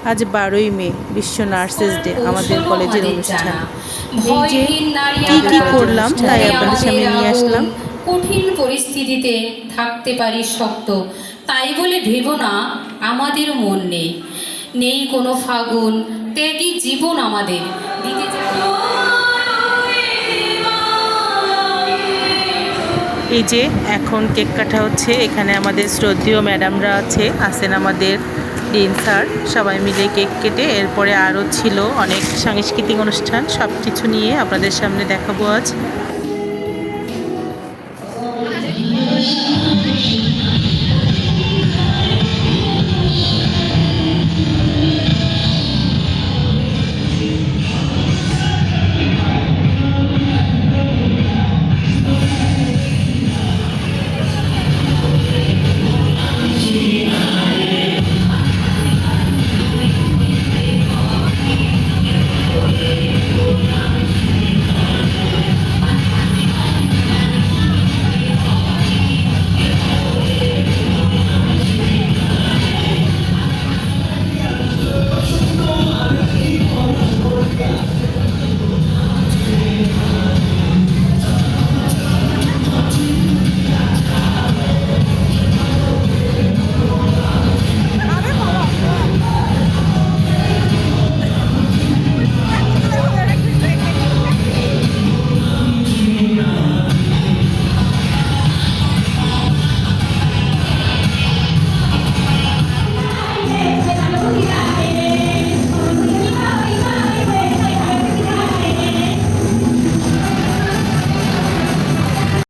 আজ 12ই মে বিশ্ব nurses day, আমাদের কলেজের অনুষ্ঠান। এই যে কি করলাম তাই আপনাদের সামনে নিয়ে আসলাম। কঠিন পরিস্থিতিতে থাকতে পারি শক্ত, তাই বলে ভেবো না আমাদের মন নেই। নেই কোনো ফাগুন, ত্যাগী জীবন আমাদের দিতে এই যে এখন কেক কাটা হচ্ছে, এখানে আমাদের শ্রদ্ধেয় ম্যাডামরা আছেন আমাদের ডিন স্যার, সবাই মিলে কেক কেটে এরপরে আরও ছিল অনেক সাংস্কৃতিক অনুষ্ঠান, সব কিছু নিয়ে আপনাদের সামনে দেখাবো আজ।